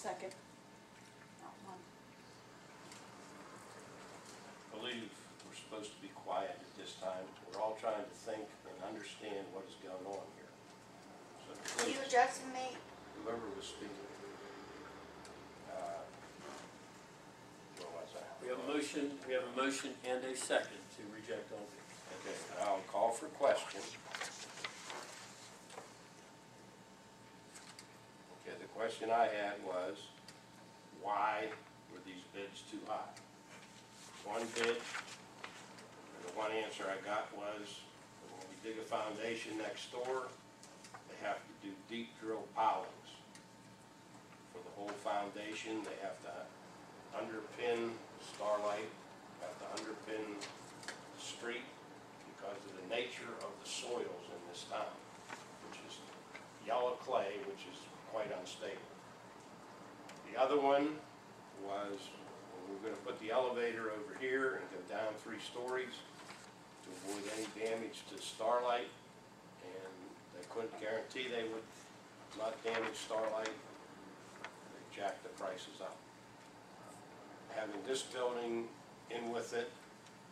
Second. I believe we're supposed to be quiet at this time. We're all trying to think and understand what is going on here. So Are you please, addressing me? whoever was speaking, what was that? We have a motion. We have a motion and a second to reject all bids. Okay, I'll call for question. Okay, the question I had was, why were these bids too high? One bid, and the one answer I got was, when we dig a foundation next door, they have to do deep drill pilings. For the whole foundation, they have to underpin Starlight, have to underpin the street because of the nature of the soils in this town, which is yellow clay, which is quite unstable. The other one was, we're going to put the elevator over here and go down 3 stories to avoid any damage to Starlight, and they couldn't guarantee they would not damage Starlight. They jacked the prices up. Having this building in with it,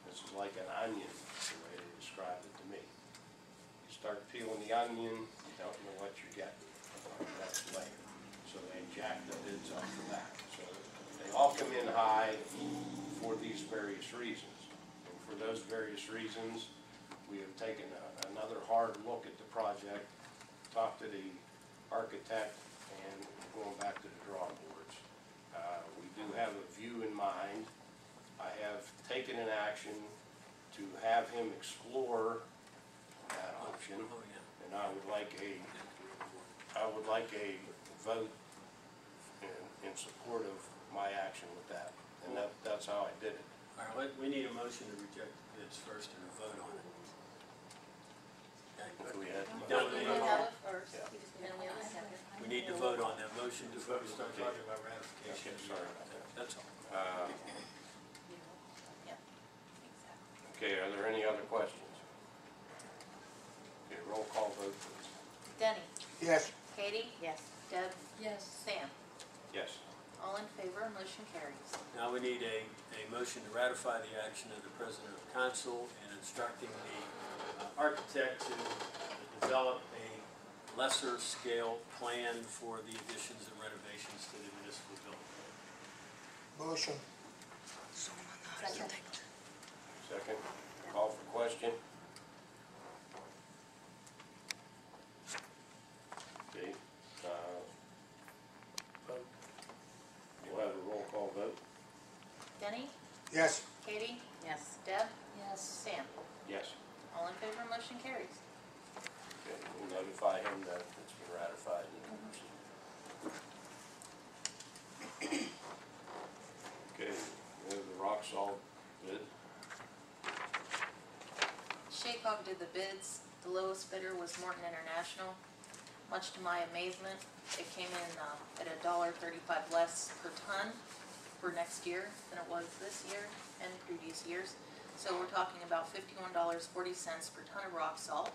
this is like an onion, the way they described it to me. You start peeling the onion, you don't know what you're getting on the next layer. So they jacked the bids up for that. So they all come in high for these various reasons. And for those various reasons, we have taken another hard look at the project, talked to the architect, and going back to the drawing boards. We do have a view in mind. I have taken an action to have him explore that option, and I would like a vote in support of my action with that, and that's how I did it. All right, we need a motion to reject the bids first and a vote on it. Okay. We had You done with We it? have it first. Yeah. And we have a second. We need to vote on that motion before we start talking about ratification. Okay, sorry about that. That's all. Yeah, exactly. Okay, are there any other questions? Okay, roll call vote, please. Denny? Yes. Katie? Yes. Deb? Yes. Sam? Yes. All in favor, motion carries. Now we need a motion to ratify the action of the President of the Council in instructing the architect to develop a lesser scale plan for the additions and renovations to the municipal building. Motion. Second. Second, call for question. Okay, we'll have a roll call vote. Denny? Yes. Katie? Yes. Deb? Yes. Sam? Yes. All in favor, motion carries. Okay, we'll notify him that it's been ratified and can proceed. Okay, we have the rock salt bid. Shaycog did the bids. The lowest bidder was Morton International. Much to my amazement, it came in at $1.35 less per ton for next year than it was this year and previous years. So we're talking about $51.40 per ton of rock salt.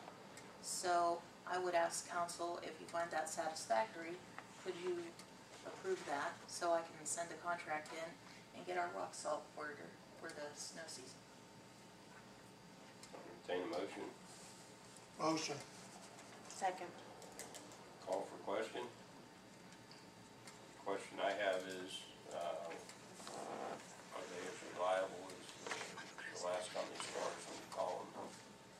So I would ask council, if you find that satisfactory, could you approve that so I can send a contract in and get our rock salt order for the snow season? Entertain a motion. Motion. Second. Call for question. Question I have is, are they as reliable as the last company as far as when you call them?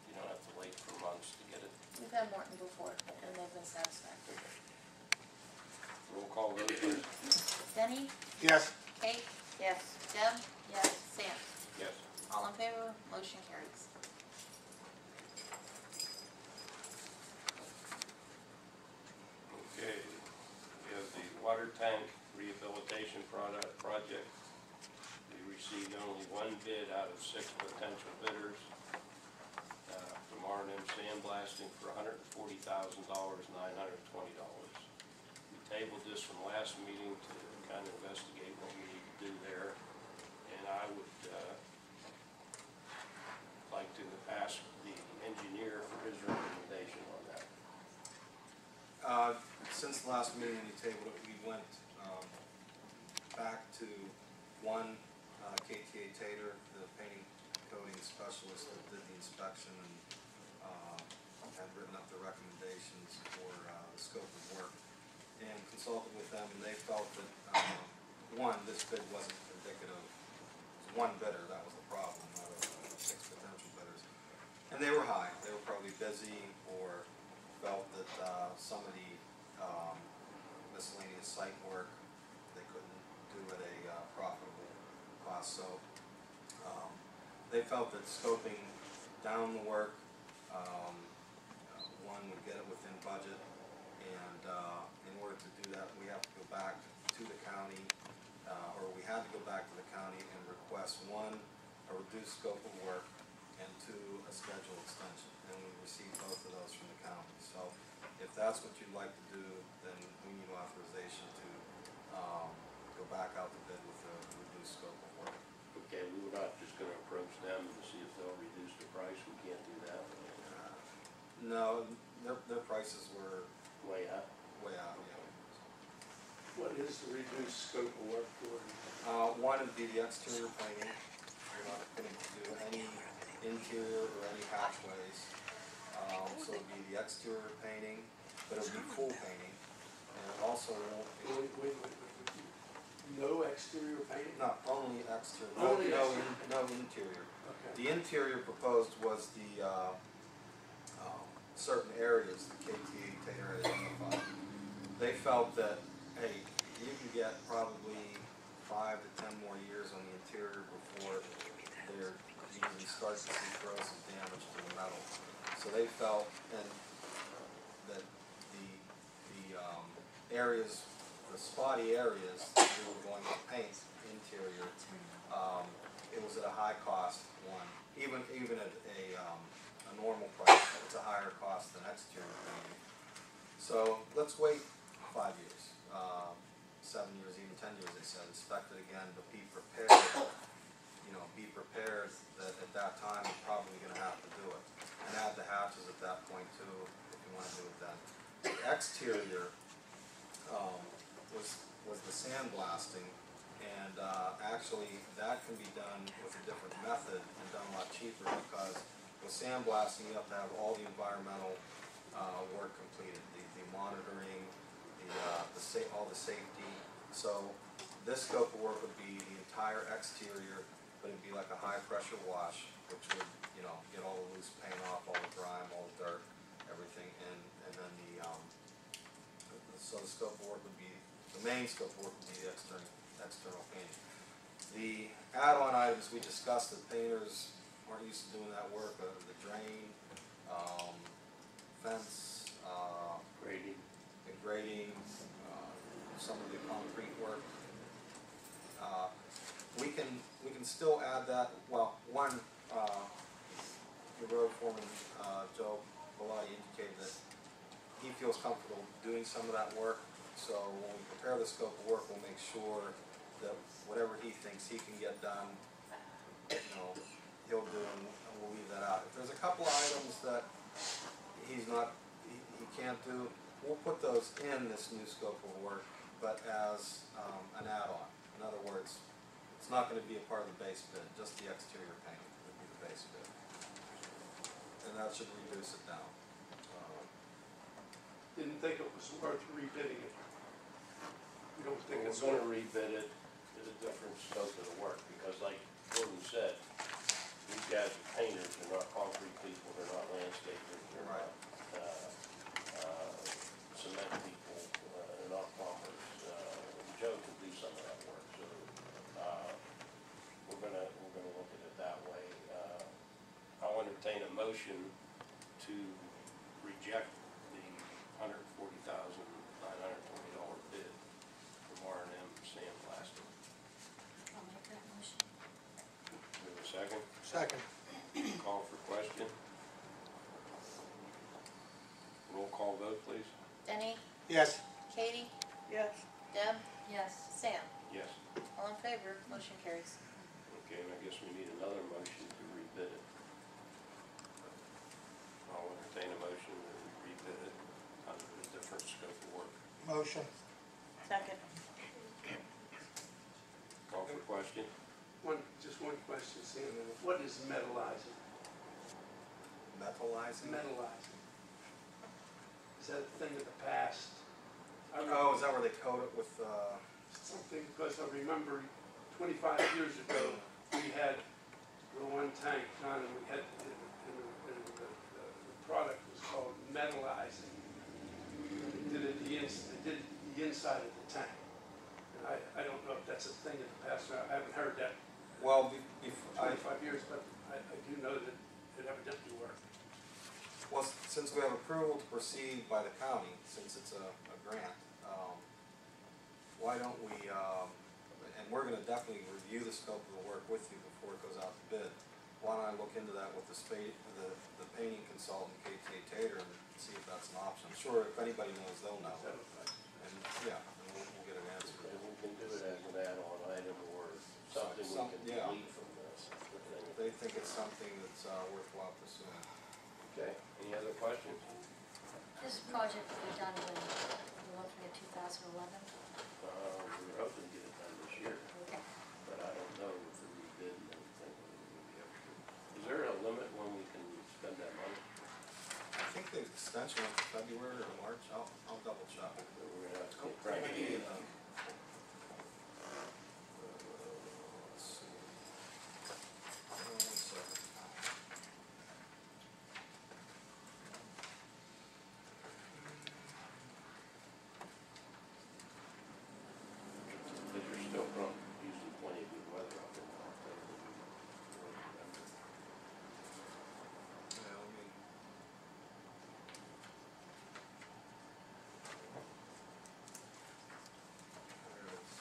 You don't have to wait for months to get it. We've had Morton before, and they've been satisfactory. Roll call vote, please. Denny? Yes. Kate? Yes. Deb? Yes. Sam? Yes. All in favor? Motion carries. Okay, we have the water tank rehabilitation project. We received only 1 bid out of 6 potential bidders from R&M Sandblasting for $140,920. We tabled this from last meeting to kind of investigate what we need to do there, and I would like to ask the engineer for his recommendation on that. Since the last meeting you tabled it, we went back to one, KTA Tater, the painting coating specialist that did the inspection and had written up the recommendations for the scope of work, and consulted with them, and they felt that, one, this bid wasn't indicative. It was one bidder, that was the problem, out of 6 potential bidders. And they were high, they were probably busy, or felt that some of the miscellaneous site work they couldn't do at a profitable cost. So they felt that scoping down the work, one would get it within budget, and in order to do that, we have to go back to the county, or we had to go back to the county and request, one, a reduced scope of work, and two, a schedule extension. And we received both of those from the county. So if that's what you'd like to do, then we need authorization to go back out to bid with a reduced scope of work. Okay, we were not just gonna approach them to see if they'll reduce the price, we can't do that. No, their prices were Way up. way out, yeah. What is the reduced scope of work for? One would be the exterior painting. We're not going to do any interior or any hatchways. So it'd be the exterior painting, but it would be full painting. And it also won't be, Wait. No exterior painting? not only exterior, Only no interior. Okay. The interior proposed was the certain areas the KTA Tater had identified. They felt that, hey, you can get probably 5 to 10 more years on the interior before you even start to see corrosive damage to the metal. So they felt that the areas, the spotty areas that we were going to paint interior, it was at a high cost, one. Even at a normal price, it's a higher cost than exterior painting. So let's wait 5 years, 7 years, even 10 years, they said, inspect it again, but be prepared, be prepared that at that time you're probably gonna have to do it. And add the hatches at that point too, if you wanna do it then. The exterior, was the sandblasting, and actually that can be done with a different method and done a lot cheaper, because with sandblasting you have to have all the environmental work completed, the monitoring, all the safety. So this scope of work would be the entire exterior, but it'd be like a high pressure wash, which would, get all the loose paint off, all the grime, all the dirt, everything, and then so the scope of work would be, the main scope of work would be the external painting. The add-on items we discussed, that painters aren't used to doing that work, the drain, fence, grading, some of the concrete work. We can still add that. Well, one, the road foreman, Joe Bellotti, indicated that he feels comfortable doing some of that work. So when we prepare the scope of work, we'll make sure that whatever he thinks he can get done, he'll do, and we'll leave that out. If there's a couple items that he can't do, we'll put those in this new scope of work, but as an add-on. In other words, it's not going to be a part of the base bid, just the exterior painting would be the base bid. And that should reduce it down. Didn't think it was worth rebidding it. We don't think We're it's gonna worth. rebid it at a different scope of the work, because like Gordon said, these guys are painters, they're not concrete people, they're not landscapers, they're not, cement people, they're not plumbers. Joe can do some of that work, so, we're gonna look at it that way. I'll entertain a motion to reject the $140,920 bid from R&M sandblasting. I'll make that motion. Do we have a second? Second. Call for question. Roll call vote, please. Denny? Yes. Katie? Yes. Deb? Yes. Sam? Yes. All in favor, motion carries. Okay, and I guess we need another motion to rebid it. I'll entertain a motion to rebid it under a different scope of work. Motion. Second. question? Just one question, Sam. What is metallizing? Metallizing? Metallizing. Is that a thing of the past? Oh, is that where they coat it with, Something, because I remember 25 years ago, we had the one tank done, and we had, and the product was called metallizing. They did the inside of the tank. And I don't know if that's a thing in the past, I haven't heard that well, in 25 years, but I do know that it evidently worked. well, since we have approval to proceed by the county, since it's a grant, why don't we, and we're gonna definitely review the scope of the work with you before it goes out to bid. Why don't I look into that with the painting consultant, KTA Tater, and see if that's an option. I'm sure if anybody knows, they'll know. And, yeah, and we'll get an answer. And we can do it as an add-on item or something we can Yeah. delete from this. If they think it's something that's worthwhile pursuing. Okay, any other questions? This project will be done when we're looking at 2011. We were hoping to get it done this year, but I don't know if the rebid and everything, whether we'll be able to. Is there a limit when we can spend that money? I think the extension went to February or March. I'll double check. That we're gonna have to keep trying to get it done. Let's see. One second. But you're still from using plenty of good weather out there in October. November. Yeah, let me. There it is.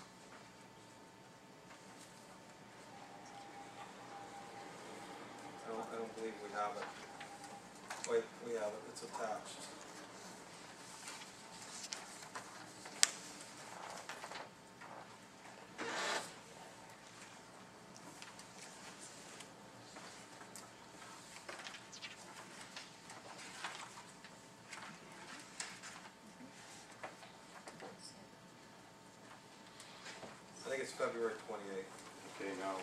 I don't believe we have it. Wait, we have it. It's attached. I think it's February 28th. Okay, now,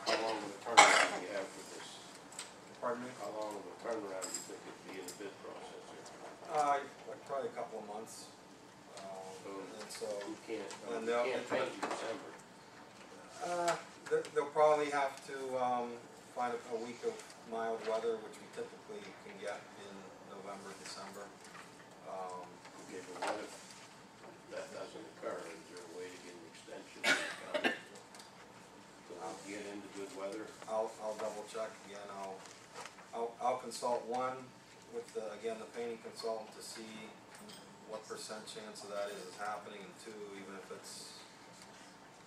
how long of a turnaround do you have for this? Pardon me? How long of a turnaround do you think it'd be in the bid process here? Like probably a couple of months. And so, You can't, And you they'll- can't paint in December. they'll probably have to, find a week of mild weather, which we typically can get in November, December. Okay, but what if that doesn't occur? Is there a way to get an extension? So we get into good weather? I'll double check again. I'll consult one with the painting consultant to see what % chance of that is happening, and two, even if it's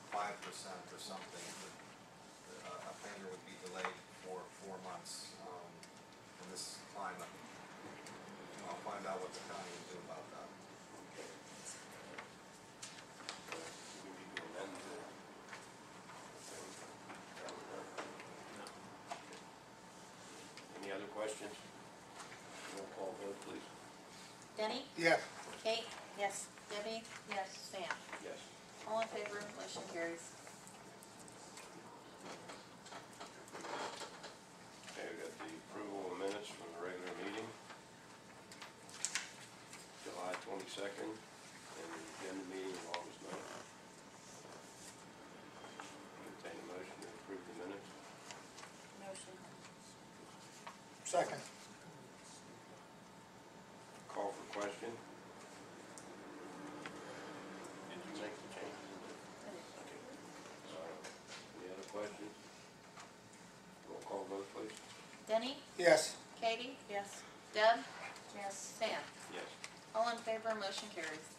5% or something, a painter would be delayed for 4 months, in this climate. I'll find out what the county will do about that. We need to amend the thing. Any other questions? Roll call vote, please. Denny? Yes. Kate? Yes. Debbie? Yes. Sam? Yes. All in favor, motion carries. Okay, we got the approval of minutes from the regular meeting, July 22nd, and the agenda meeting of August 9th. Entertain a motion to approve the minutes. Motion. Second. Call for question. Did you make the changes? Any other questions? Roll call vote, please. Denny? Yes. Katie? Yes. Deb? Yes. Sam? Yes. All in favor, motion carries.